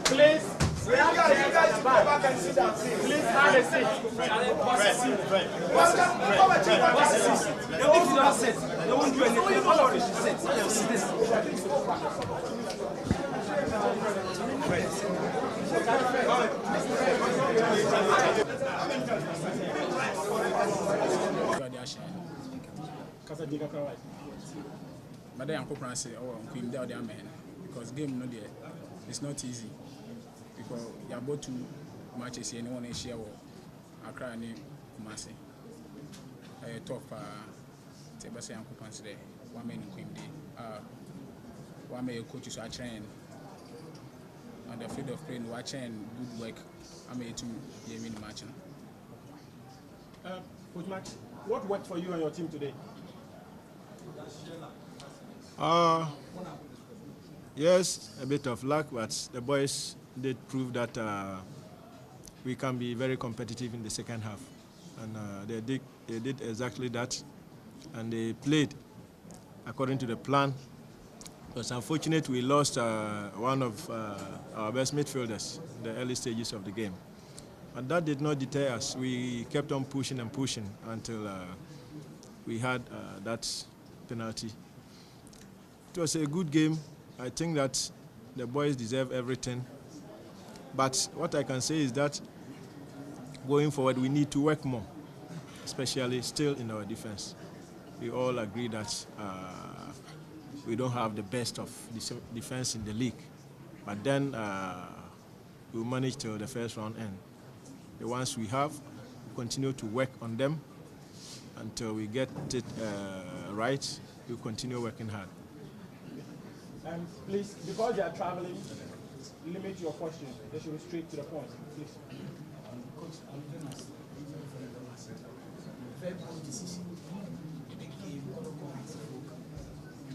Please, you guys go back and sit down. Please have a seat. They won't do anything. All of it is set. But then I'm say, oh, I'm there, man, because game no there, it's not easy because you are both 2 matches here, anyone share or Accra and Kumasi. Tough. Tell say I'm there. One man in Queen Day. One man coaches are trained on the field of play. We are trained good work. I'm here to game in the match. Coach Max, what worked for you and your team today? Yes, a bit of luck, but the boys did prove that we can be very competitive in the second half, and they did exactly that, and they played according to the plan. It was unfortunate we lost one of our best midfielders in the early stages of the game, but that did not deter us. We kept on pushing and pushing until we had that penalty. It was a good game. I think that the boys deserve everything. But what I can say is that going forward, we need to work more, especially still in our defense. We all agree that we don't have the best of defense in the league. But then we managed till the first round end. The ones we have, we continue to work on them until we get it right. We'll continue working hard. Please, because they are traveling, limit your questions. They should be straight to the point. Please. Coach, I'm going to ask very poor decision. The game, kotoko and folk.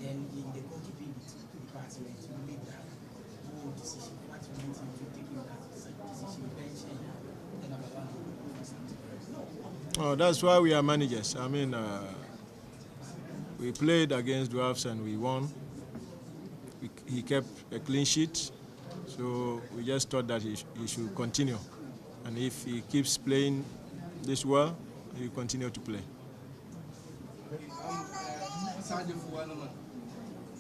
Then in the goalkeeping department, you made that poor decision. What you meant to taking that decision, bench and number one. Oh, that's why we are managers. I mean, we played against Dwarfs and we won. He kept a clean sheet, so we just thought that he should continue. And if he keeps playing this well, he will continue to play.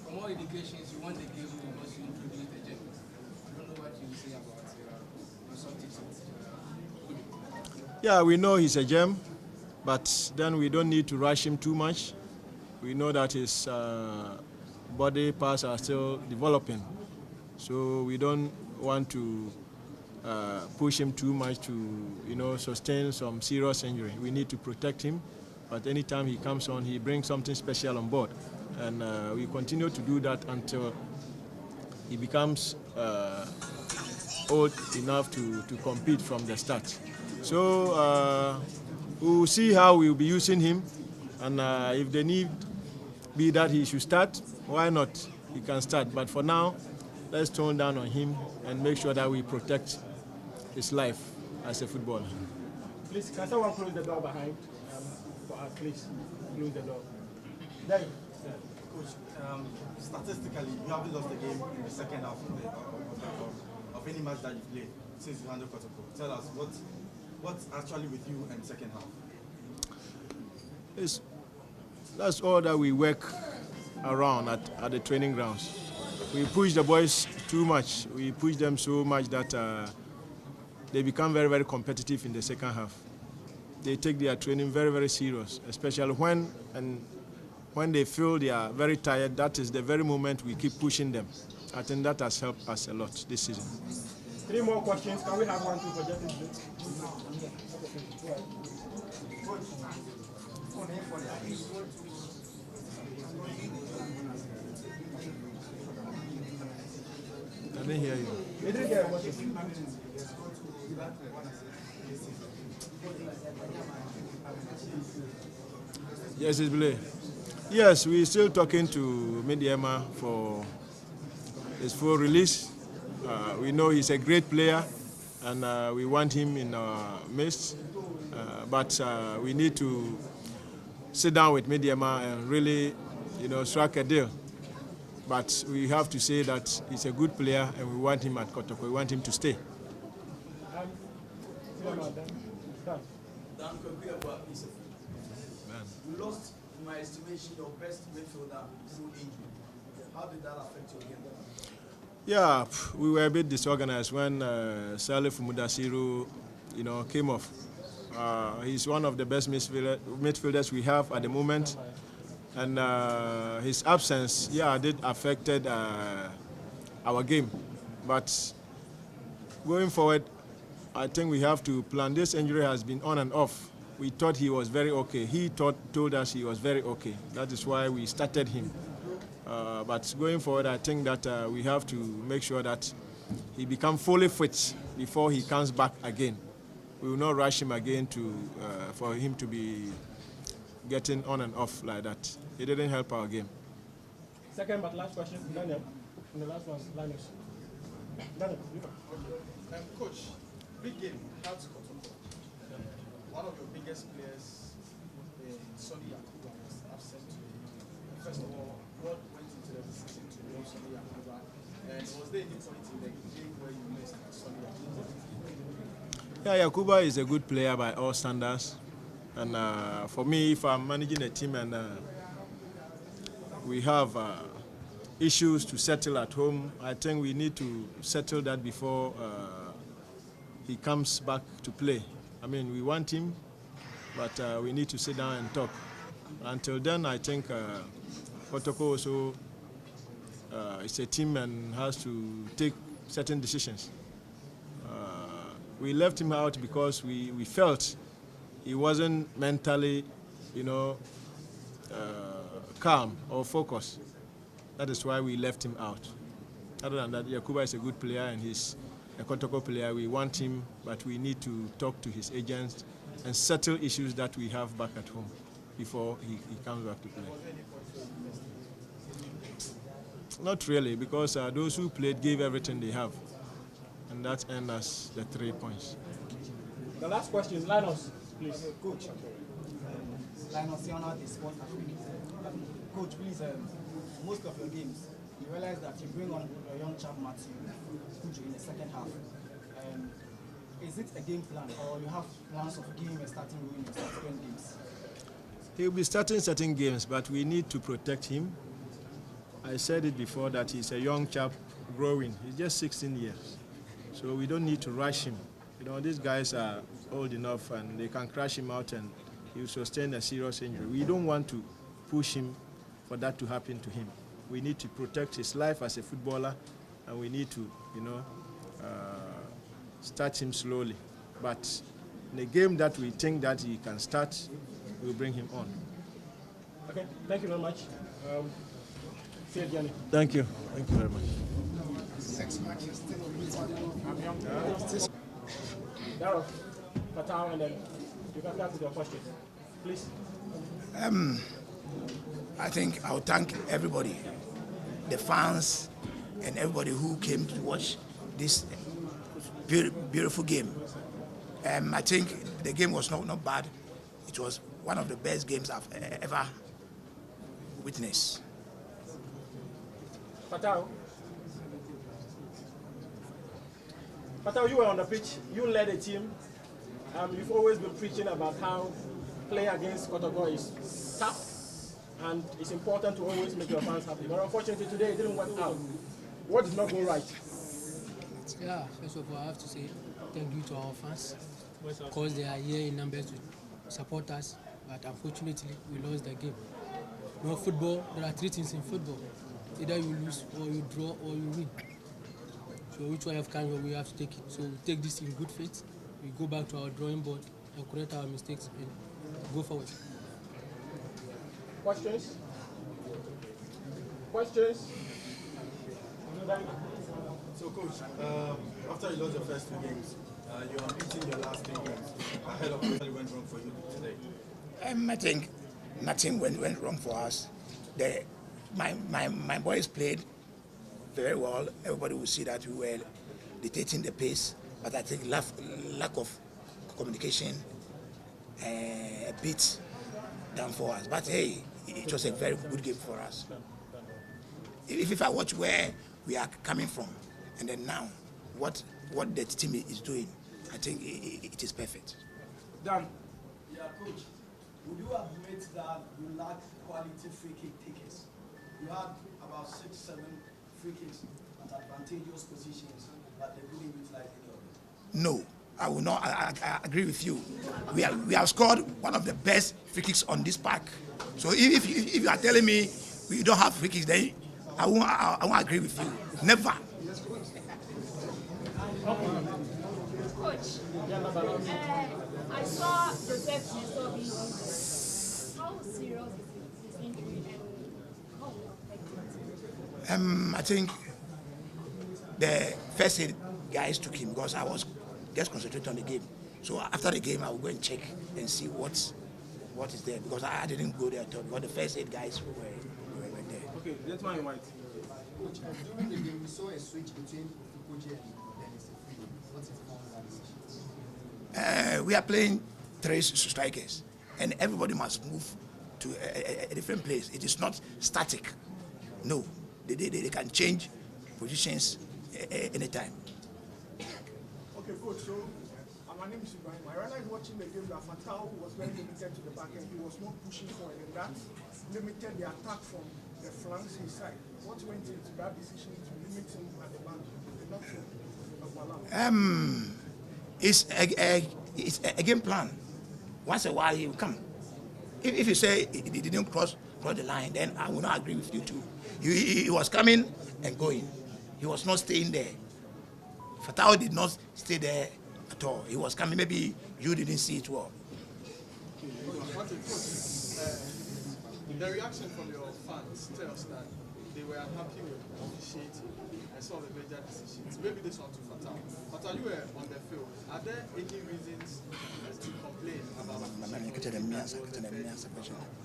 From all indications, you won the game because you introduced the gem. I don't know what you say about your substitutes. Yeah, we know he's a gem, but then we don't need to rush him too much. We know that his body parts are still developing, so we don't want to push him too much to sustain some serious injury. We need to protect him, but anytime he comes on, he brings something special on board, and we continue to do that until he becomes old enough to compete from the start. So we'll see how we'll be using him, and if the need be that he should start, why not? He can start. But for now, let's tone down on him and make sure that we protect his life as a footballer. Please, can someone close the door behind for us? Please, close the door. There you go. Coach, statistically, you haven't lost the game in the second half of any match that you played since you handled kotoko. Tell us what's actually with you in the second half. That's all that we work around at the training grounds. We push the boys too much. We push them so much that they become very, very competitive in the second half. They take their training very, very serious, especially when they feel they are very tired. That is the very moment we keep pushing them. I think that has helped us a lot this season. 3 more questions. Can we have 1, 2 for Justice? I didn't hear you. We didn't hear what you said. Yes, it's Billy. Yes, we're still talking to Mediema for his full release. We know he's a great player, and we want him in our midst. But we need to sit down with Mediema and really, strike a deal. But we have to say that he's a good player and we want him at Kotoko. We want him to stay. You lost, in my estimation, your best midfielder through injury. How did that affect your game? Yeah, we were a bit disorganized when Salif Mudasiru, came off. He's one of the best midfielders we have at the moment, and his absence, did affected our game. But going forward, I think we have to plan. This injury has been on and off. We thought he was very okay. He told us he was very okay. That is why we started him. But going forward, I think that we have to make sure that he becomes fully fit before he comes back again. We will not rush him again for him to be getting on and off like that. It didn't help our game. Second but last question, Daniel. And the last one, Linus. Daniel, you go. Coach, big game, how's Kotoko? One of your biggest players, Sonny Yakuba, was absent today. First of all, what went into the decision to remove Sonny Yakuba? And was there any point in the game where you missed Sonny Yakuba? Yeah, Yakuba is a good player by all standards. And for me, if I'm managing a team and we have issues to settle at home, I think we need to settle that before he comes back to play. I mean, we want him, but we need to sit down and talk. Until then, I think Kotoko also is a team and has to take certain decisions. We left him out because we felt he wasn't mentally, calm or focused. That is why we left him out. Other than that, Yakuba is a good player and he's a Kotoko player. We want him, but we need to talk to his agents and settle issues that we have back at home before he comes back to play. Not really, because those who played gave everything they have. And that earned us the 3 points. The last question, Linus, please. Coach, Linus, you're not the sport African. Coach, please, most of your games, you realize that you bring on a young chap, Maxwell Konadu, in the second half. Is it a game plan, or you have plans of giving a starting role in the subsequent games? He'll be starting certain games, but we need to protect him. I said it before that he's a young chap growing. He's just 16 years. So we don't need to rush him. These guys are old enough and they can crash him out and he'll sustain a serious injury. We don't want to push him for that to happen to him. We need to protect his life as a footballer and we need to, start him slowly. But in a game that we think that he can start, we'll bring him on. Okay, thank you very much. See you again. Thank you. Thank you very much. 6 matches still Darrell, Patao, and then you can start with your questions. Please. I think I'll thank everybody, the fans, and everybody who came to watch this beautiful game. I think the game was not bad. It was one of the best games I've ever witnessed. Patao, you were on the pitch. You led a team. You've always been preaching about how play against Kotoko is tough and it's important to always make your fans happy. But unfortunately today it didn't work out. What did not go right? Yeah, first of all, I have to say thank you to our fans because they are here in numbers to support us. But unfortunately, we lost the game. Football, there are 3 things in football. Either you lose, or you draw, or you win. So which way of kind we have to take it. So we take this in good faith. We go back to our drawing board and correct our mistakes and go forward. Questions? Questions? So, Coach, after you lost the first 2 games, you are beating your last 3 games ahead of what went wrong for you today. I think nothing went wrong for us. My boys played very well. Everybody will see that we were dictating the pace, but I think lack of communication a bit down for us. But hey, it was a very good game for us. if I watch where we are coming from, and then now what the team is doing, I think it is perfect. Dan. Yeah, coach. Would you admit that you lack quality free kick takers? You had about 6-7 free kicks at advantageous positions, but they couldn't utilize any of them. No, I will not. I agree with you. We have scored one of the best free kicks on this park. So if you are telling me we don't have free kicks, then I won't agree with you. Never. Coach, I saw Joseph Nestor being injured. How serious is his injury and how will it affect him? I think the first aid guys took him because I was just concentrating on the game. So after the game, I will go and check and see what is there, because I didn't go there at all, because the first aid guys were there. Okay, that's my white. Coach, during the game, we saw a switch between Ofukoji and Dennis. What's his decision? We are playing 3 strikers, and everybody must move to a different place. It is not static. No, they can change positions anytime. Okay, coach. So, my name is Ibrahim. I realized watching the game that Fatal was very limited to the back end. He was not pushing forward, and that limited the attack from the flanks inside. What went into that decision to limit him at the back? It's a game plan. Once a while he will come. If you say he didn't cross the line, then I will not agree with you too. He was coming and going. He was not staying there. Fatao did not stay there at all. He was coming. Maybe you didn't see it well. The reaction from your fans tells that they were unhappy with officiating and some of the major decisions. Maybe this one to Fatal. Fatal, you were on the field. Are there any reasons to complain about officiating?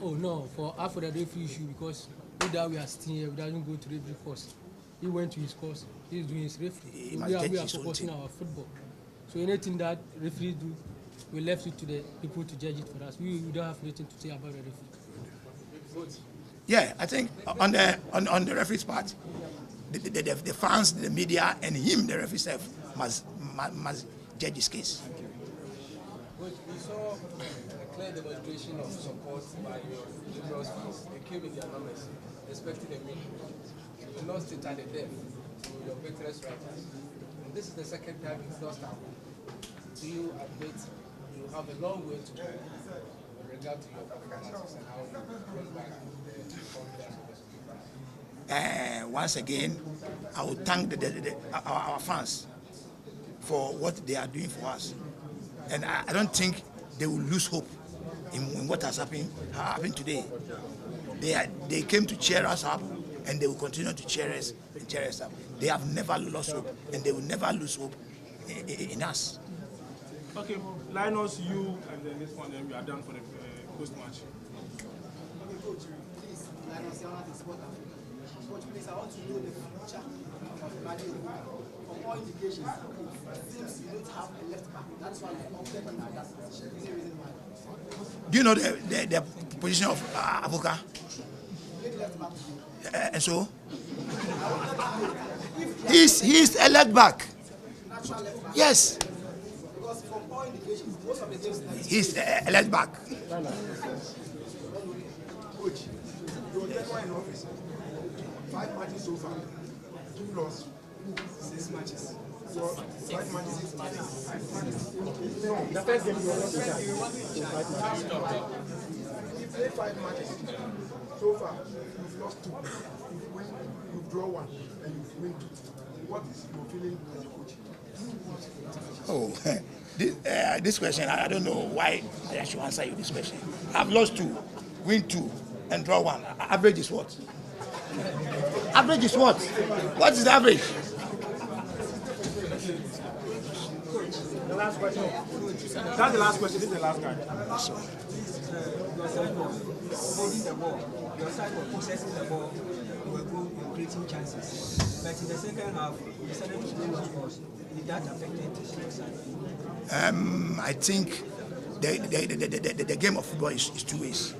Oh no, for the referee issue, because without we are still here, we doesn't go to referee course. He went to his course. He's doing his referee. We are focusing on our football. So anything that referees do, we left it to the people to judge it for us. We don't have anything to say about the referee. Yeah, I think on the referee's part, the fans, the media, and him, the referee self, must judge his case. We saw a clear demonstration of support by your Liberals fans. They came with their numbers, expecting a win. You lost it at the death to your victorious writers. And this is the second time you've lost at home. Do you admit you have a long way to go in regard to your performances and how you bring back the confidence of the people? Once again, I will thank our fans for what they are doing for us. And I don't think they will lose hope in what has happened today. They came to cheer us up, and they will continue to cheer us up. They have never lost hope, and they will never lose hope in us. Okay, Linus, you, and then this one, then we are done for the post-match. Okay, coach, please, Linus, you are sport Africa. Coach, please, I want to know the future of Nii Odoom. From all indications, it seems you don't have a left back. That's why you opted him for that position. Is there a reason why? Do you know the position of Avoka? And so? He's a left back. Yes. Because from all indications, most of the teams He's a left back. Coach, you will get one in office. 5 matches so far. 2 lost. 6 matches. So 5 matches, 6 matches. No, the first game you were not in charge. You played 5 matches. So far, you've lost 2. You've won, you've drawn 1, and you've won 2. What is your feeling as a coach? Oh, this question, I don't know why I should answer you this question. I've lost 2, win 2, and draw 1. Average is what? Average is what? What is the average? The last question. That's the last question. This is the last guy. Your side was holding the ball. Your side was possessing the ball. You were good in creating chances. But in the second half, you decided to play long balls. Did that affect your side? I think the game of football is 2 ways.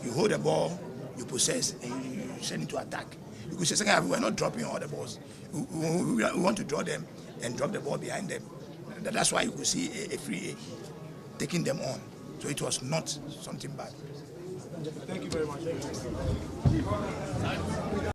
You hold the ball, you possess, and you sending to attack. Because the second half, we were not dropping all the balls. We want to draw them and drop the ball behind them. That's why you could see a free taking them on. So it was not something bad. Thank you very much.